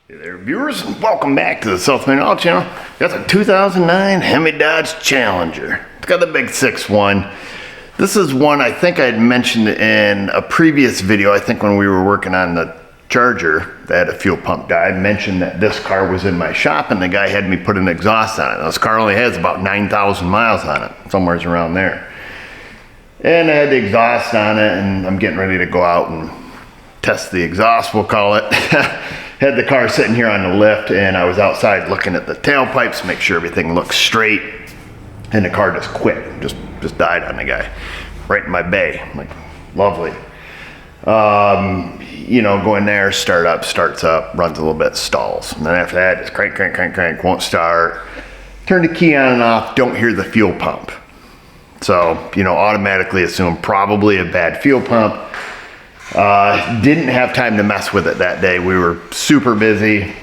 Hey there, viewers, and welcome back to the South Main Auto Channel. Got the 2009 Hemi Dodge Challenger. It's got the big 6.1. This is one I think I had mentioned in a previous video. I think when we were working on the Charger that had a fuel pump die, I mentioned that this car was in my shop and the guy had me put an exhaust on it. Now, this car only has about 9,000 miles on it, somewhere around there. And I had the exhaust on it, and I'm getting ready to go out and test the exhaust, we'll call it. Had the car sitting here on the lift, and I was outside looking at the tailpipes, make sure everything looks straight, and the car just quit, just died on the guy, right in my bay. I'm like, lovely. You know, go in there, starts up, runs a little bit, stalls, and then after that, just crank, won't start. Turn the key on and off, don't hear the fuel pump. So, you know, automatically assume probably a bad fuel pump. Didn't have time to mess with it that day. We were super busy.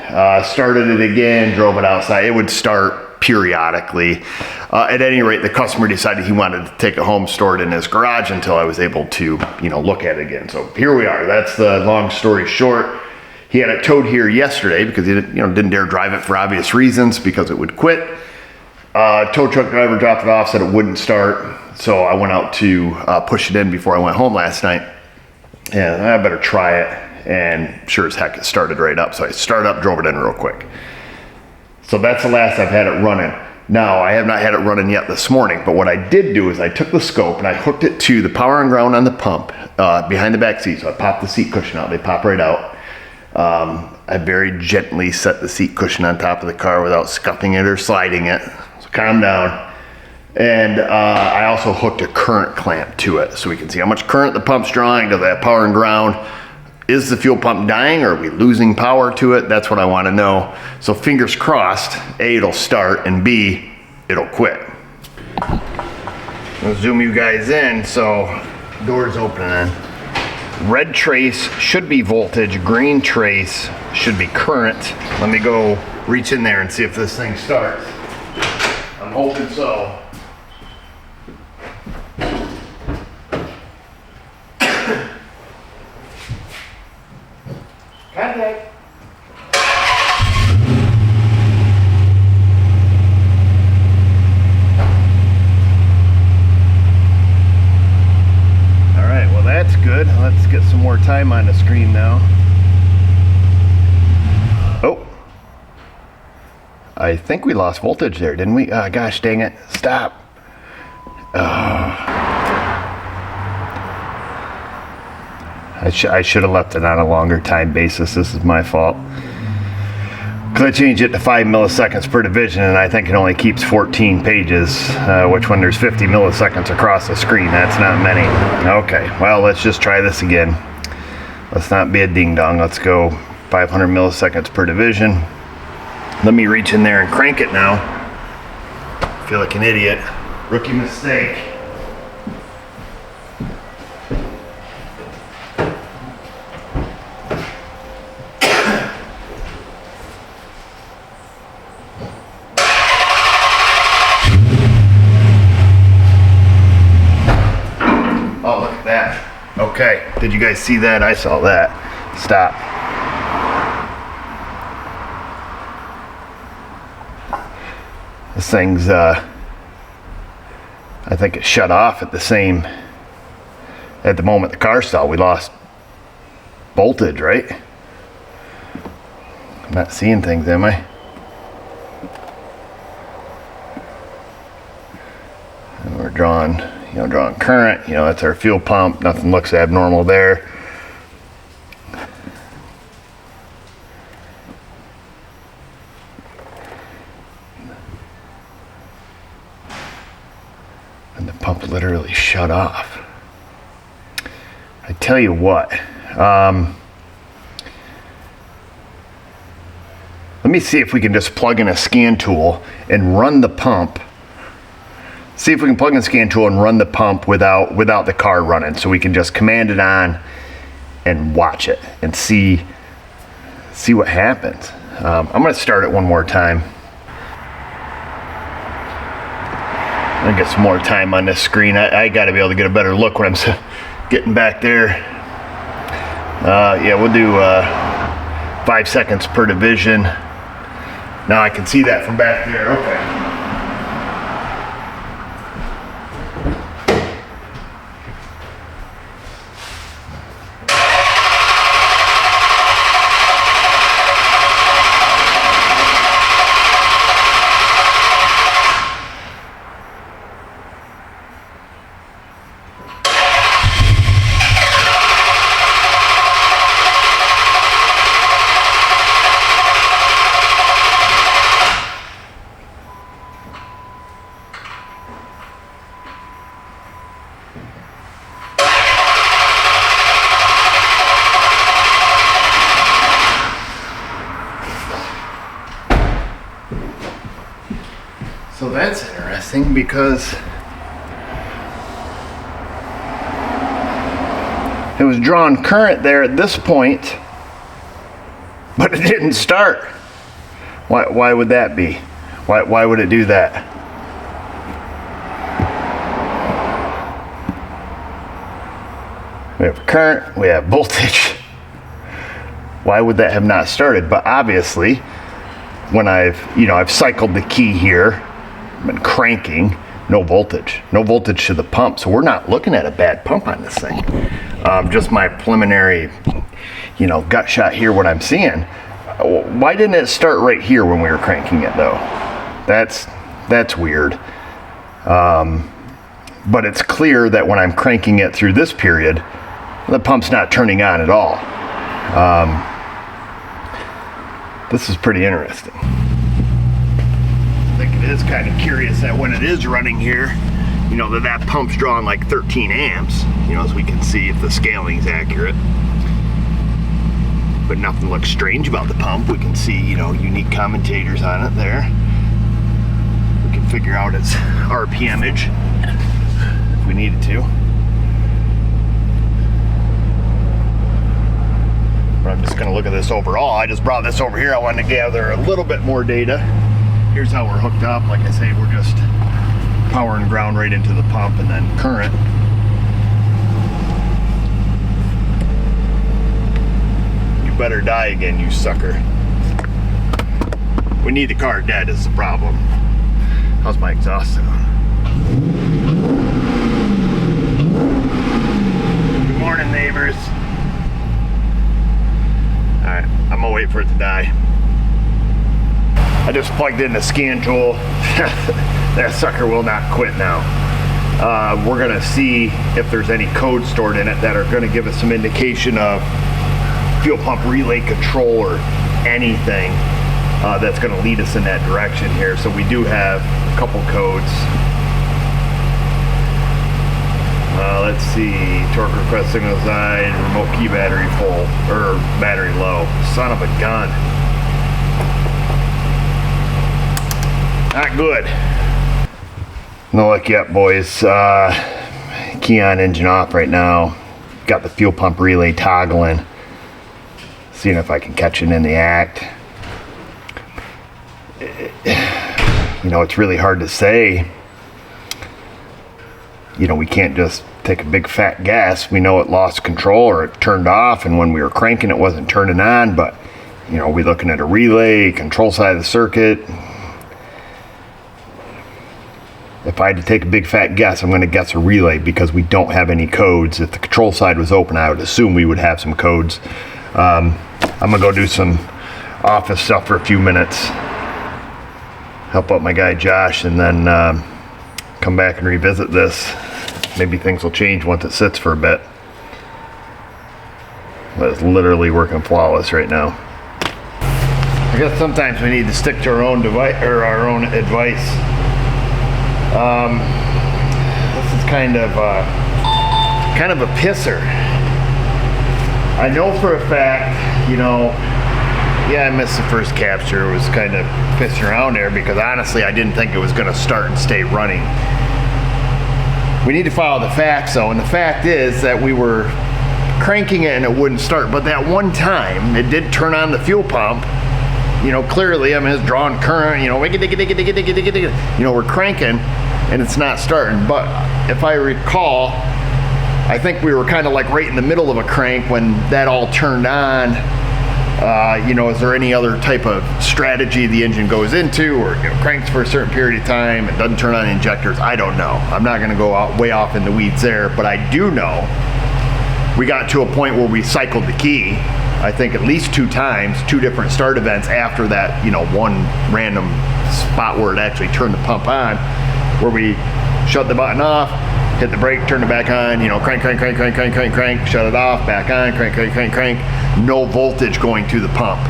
Started it again, drove it outside. It would start periodically. At any rate, the customer decided he wanted to take it home, store it in his garage until I was able to, you know, look at it again. So here we are. That's the long story short. He had it towed here yesterday because he didn't dare drive it for obvious reasons because it would quit. Tow truck driver dropped it off, said it wouldn't start. So I went out to push it in before I went home last night. And I better try it, and sure as heck it started right up. So I started up, drove it in real quick. So that's the last I've had it running. Now, I have not had it running yet this morning, but what I did do is I took the scope and I hooked it to the power and ground on the pump behind the back seat. So I popped the seat cushion out, they pop right out. I very gently set the seat cushion on top of the car without scuffing it or sliding it. So calm down. And I also hooked a current clamp to it so we can see how much current the pump's drawing. Does it have power and ground? Is the fuel pump dying, or are we losing power to it? That's what I want to know. So fingers crossed, A, it'll start, and B, it'll quit. I'll zoom you guys in. So doors opening. Red trace should be voltage, green trace should be current. Let me go reach in there and see if this thing starts. I'm hoping so. Contact. All right, well that's good. Let's get some more time on the screen now. Oh, I think we lost voltage there, didn't we? Gosh dang it, stop. I should have left it on a longer time basis. This is my fault. Because I changed it to 5 milliseconds per division, and I think it only keeps 14 pages, which when there's 50 milliseconds across the screen, that's not many. Okay, well, let's just try this again. Let's not be a ding-dong. Let's go 500 milliseconds per division. Let me reach in there and crank it now. I feel like an idiot. Rookie mistake. Oh, look at that. Okay, did you guys see that? I saw that. Stop. This thing's, I think it shut off at the moment the car stalled. We lost voltage, right? I'm not seeing things, am I? And we're drawing current. You know, that's our fuel pump. Nothing looks abnormal there. And the pump literally shut off. I tell you what, let me see if we can just plug in a scan tool and run the pump. See if we can plug in a scan tool and run the pump without the car running, so we can just command it on and watch it and see what happens. I'm going to start it one more time. I'm gonna get some more time on this screen. I got to be able to get a better look when I'm getting back there. Yeah, we'll do 5 seconds per division. Now I can see that from back there. Okay. So that's interesting because it was drawn current there at this point, but it didn't start. Why would that be? Why would it do that? We have current, we have voltage. Why would that have not started? But obviously, when I've cycled the key here, been cranking, no voltage to the pump, so we're not looking at a bad pump on this thing. Just my preliminary gut shot here, what I'm seeing. Why didn't it start right here when we were cranking it though? That's weird. But it's clear that when I'm cranking it through this period, the pump's not turning on at all. This is pretty interesting. I think it is kind of curious that when it is running here, that pump's drawing like 13 amps, as we can see if the scaling's accurate. But nothing looks strange about the pump. We can see, unique commentators on it there. We can figure out its RPMage if we needed to. But I'm just gonna look at this overall. I just brought this over here. I wanted to gather a little bit more data. Here's how we're hooked up. Like I say, we're just power and ground right into the pump and then current. You better die again, you sucker. We need the car dead is the problem. How's my exhaust sound? Good morning, neighbors. Alright, I'm gonna wait for it to die. I just plugged in the scan tool. That sucker will not quit now. We're gonna see if there's any code stored in it that are gonna give us some indication of fuel pump relay control or anything that's gonna lead us in that direction here. So we do have a couple codes. Let's see, torque request signal side, remote key battery full, or battery low. Son of a gun. Not good. No luck yet, boys. Key on, engine off right now. Got the fuel pump relay toggling. Seeing if I can catch it in the act. It's really hard to say. We can't just take a big fat guess. We know it lost control or it turned off, and when we were cranking it wasn't turning on, but we're looking at a relay, control side of the circuit. If I had to take a big fat guess, I'm going to guess a relay because we don't have any codes. If the control side was open, I would assume we would have some codes. I'm going to go do some office stuff for a few minutes, help out my guy Josh, and then come back and revisit this. Maybe things will change once it sits for a bit. But it's literally working flawless right now. I guess sometimes we need to stick to our own device or our own advice. This is kind of a pisser. I know for a fact, I missed the first capture. It was kind of pissing around there because honestly, I didn't think it was going to start and stay running. We need to follow the facts though, and the fact is that we were cranking it and it wouldn't start. But that one time, it did turn on the fuel pump. Clearly, it's drawing current. We're cranking and it's not starting. But if I recall, I think we were kind of like right in the middle of a crank when that all turned on. Is there any other type of strategy the engine goes into, or cranks for a certain period of time and doesn't turn on injectors? I don't know. I'm not going to go way off in the weeds there, but I do know we got to a point where we cycled the key, I think at least 2 times, 2 different start events after that, one random spot where it actually turned the pump on, where we shut the button off, hit the brake, turn it back on, crank, shut it off, back on, crank. No voltage going to the pump.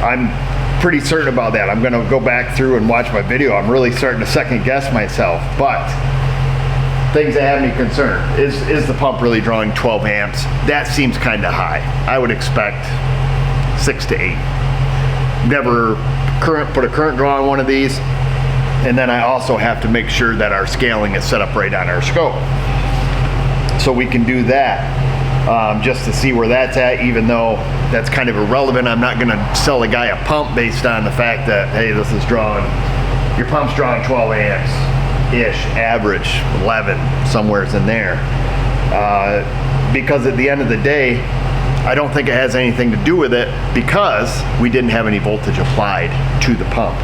I'm pretty certain about that. I'm gonna go back through and watch my video. I'm really starting to second guess myself, but things that have me concerned. Is the pump really drawing 12 amps? That seems kind of high. I would expect 6 to 8. Never put a current draw on one of these. And then I also have to make sure that our scaling is set up right on our scope. So we can do that just to see where that's at, even though that's kind of irrelevant. I'm not gonna sell a guy a pump based on the fact that, hey, your pump's drawing 12 amps-ish, average 11, somewhere's in there. Because at the end of the day, I don't think it has anything to do with it because we didn't have any voltage applied to the pump.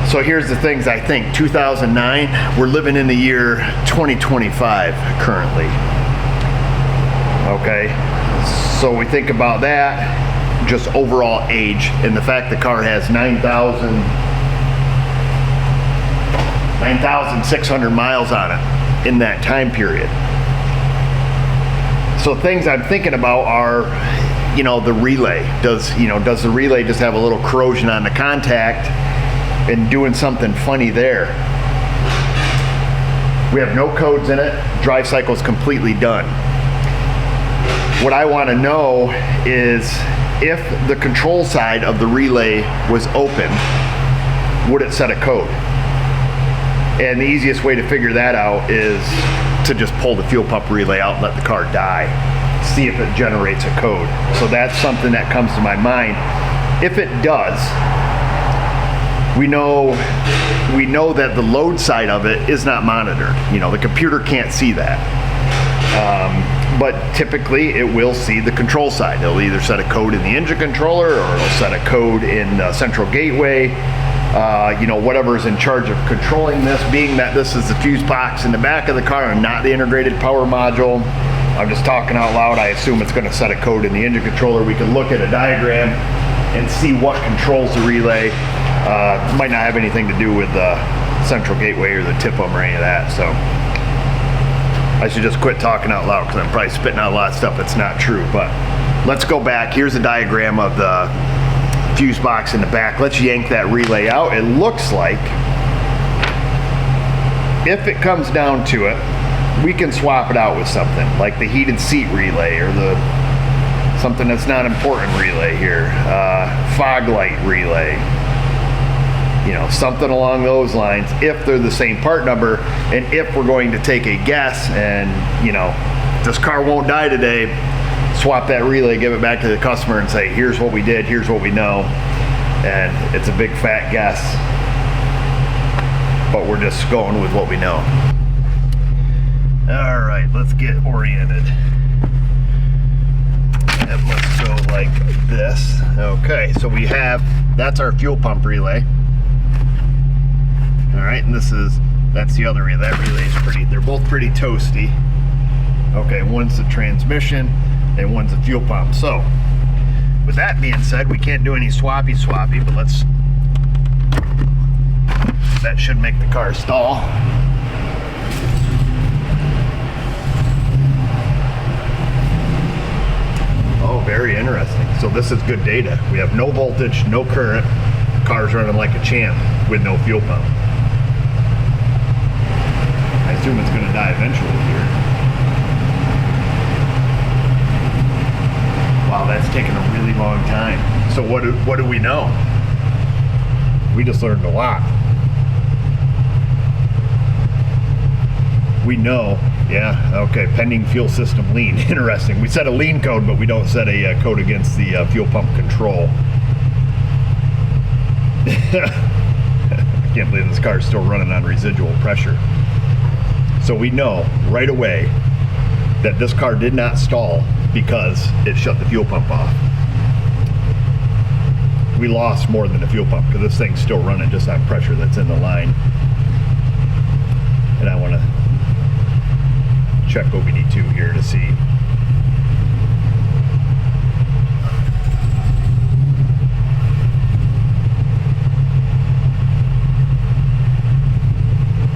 So here's the things I think. 2009, we're living in the year 2025 currently. Okay, so we think about that, just overall age, and the fact the car has 9,600 miles on it in that time period. So things I'm thinking about are, the relay. Does the relay just have a little corrosion on the contact and doing something funny there? We have no codes in it. Drive cycle is completely done. What I want to know is if the control side of the relay was open, would it set a code? And the easiest way to figure that out is to just pull the fuel pump relay out and let the car die. See if it generates a code. So that's something that comes to my mind. If it does, we know that the load side of it is not monitored. The computer can't see that. But typically it will see the control side. It'll either set a code in the engine controller, or it'll set a code in the central gateway. Whatever is in charge of controlling this, being that this is the fuse box in the back of the car and not the integrated power module. I'm just talking out loud. I assume it's going to set a code in the engine controller. We can look at a diagram and see what controls the relay. Might not have anything to do with the central gateway or the TIPM or any of that. So I should just quit talking out loud because I'm probably spitting out a lot of stuff that's not true. But let's go back. Here's a diagram of the fuse box in the back. Let's yank that relay out. It looks like if it comes down to it, we can swap it out with something like the heated seat relay or something that's not important relay here, fog light relay, something along those lines, if they're the same part number. And if we're going to take a guess and this car won't die today, swap that relay, give it back to the customer and say, here's what we did, here's what we know. And it's a big fat guess, but we're just going with what we know. All right, let's get oriented. And let's go like this. Okay, so that's our fuel pump relay. All right, and that's the other relay. That relay is they're both pretty toasty. Okay, one's the transmission and one's the fuel pump. So with that being said, we can't do any swappy, but that should make the car stall. Oh, very interesting. So this is good data. We have no voltage, no current. The car's running like a champ with no fuel pump. I assume it's going to die eventually here. Wow, that's taken a really long time. So what do we know? We just learned a lot. We know, yeah, okay, pending fuel system lean. Interesting. We set a lean code, but we don't set a code against the fuel pump control. I can't believe this car is still running on residual pressure. So we know right away that this car did not stall because it shut the fuel pump off. We lost more than the fuel pump because this thing's still running just on pressure that's in the line. And I want to check OBD2 here to see.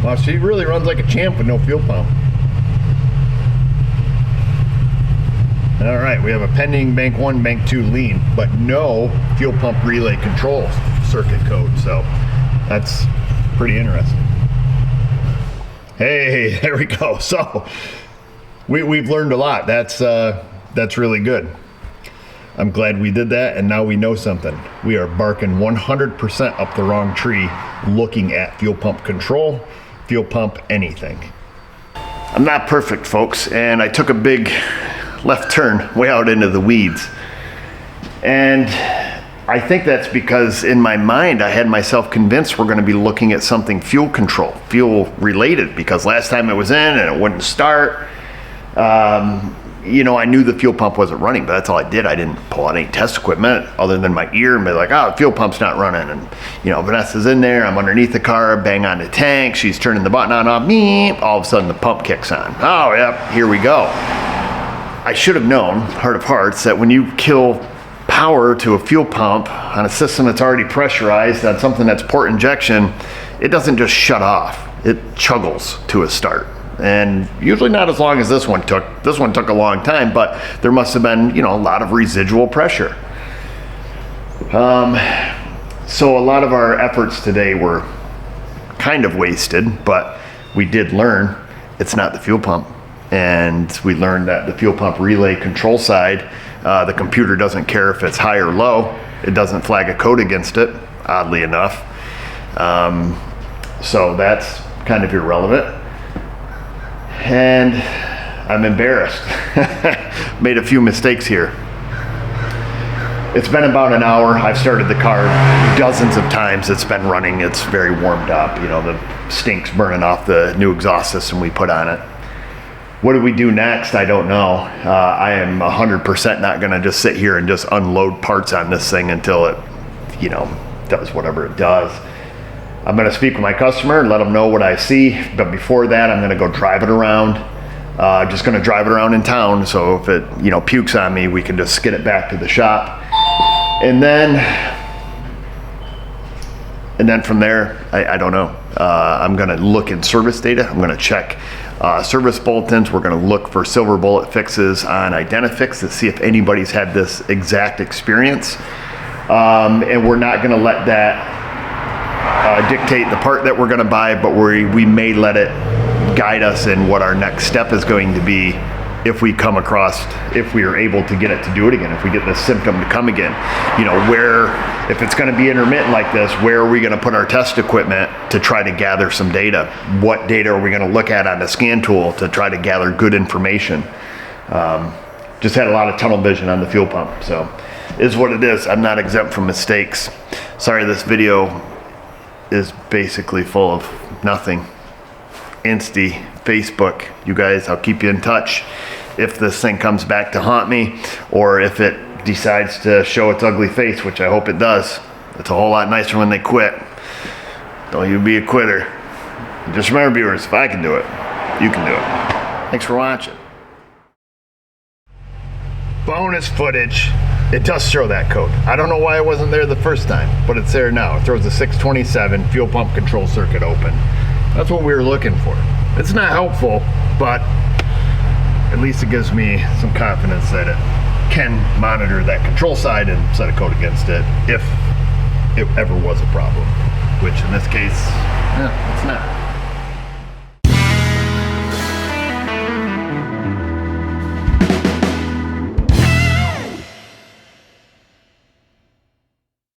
Wow, she really runs like a champ with no fuel pump. All right, we have a pending bank 1, bank 2 lean, but no fuel pump relay control circuit code. So that's pretty interesting. Hey, there we go. So we've learned a lot. That's really good. I'm glad we did that, and now we know something. We are barking 100% up the wrong tree looking at fuel pump control, fuel pump anything. I'm not perfect, folks, and I took a big left turn way out into the weeds. And I think that's because in my mind, I had myself convinced we're going to be looking at something fuel control, fuel related, because last time it was in and it wouldn't start. You know, I knew the fuel pump wasn't running, but that's all I did. I didn't pull out any test equipment other than my ear and be like, oh, the fuel pump's not running. And, you know, Vanessa's in there. I'm underneath the car, bang on the tank. She's turning the button on, off. Meep. All of a sudden, the pump kicks on. Oh, yep, here we go. I should have known, heart of hearts, that when you kill power to a fuel pump on a system that's already pressurized, on something that's port injection, it doesn't just shut off. It chuggles to a start. And usually not as long as this one took. This one took a long time, but there must have been, you know, a lot of residual pressure. So a lot of our efforts today were kind of wasted, but we did learn it's not the fuel pump. And we learned that the fuel pump relay control side, the computer doesn't care if it's high or low. It doesn't flag a code against it, oddly enough. So that's kind of irrelevant. And I'm embarrassed. Made a few mistakes here. It's been about an hour. I've started the car dozens of times. It's been running. It's very warmed up. You know, the stink's burning off the new exhaust system we put on it. What do we do next? I don't know. I am 100% not going to just sit here and just unload parts on this thing until it, you know, does whatever it does. I'm going to speak with my customer and let them know what I see. But before that, I'm going to go drive it around. Just going to drive it around in town. So if it, you know, pukes on me, we can just skid it back to the shop. And then from there, I don't know. I'm going to look in service data. I'm going to check service bulletins. We're going to look for silver bullet fixes on Identifix to see if anybody's had this exact experience. And we're not going to let that dictate the part that we're going to buy, but we may let it guide us in what our next step is going to be if we come across, if we are able to get it to do it again, if we get the symptom to come again. You know, where, if it's going to be intermittent like this, where are we going to put our test equipment to try to gather some data? What data are we going to look at on the scan tool to try to gather good information? Just had a lot of tunnel vision on the fuel pump, so is what it is. I'm not exempt from mistakes. Sorry, this video is basically full of nothing. Insty, Facebook, you guys, I'll keep you in touch if this thing comes back to haunt me, or if it decides to show its ugly face, which I hope it does. It's a whole lot nicer when they quit. Don't you be a quitter. Just remember, viewers, if I can do it, you can do it. Thanks for watching. Bonus footage. It does show that code. I don't know why it wasn't there the first time, but it's there now. It throws the 627 fuel pump control circuit open. That's what we were looking for. It's not helpful, but at least it gives me some confidence that it can monitor that control side and set a code against it if it ever was a problem, which in this case, it's not.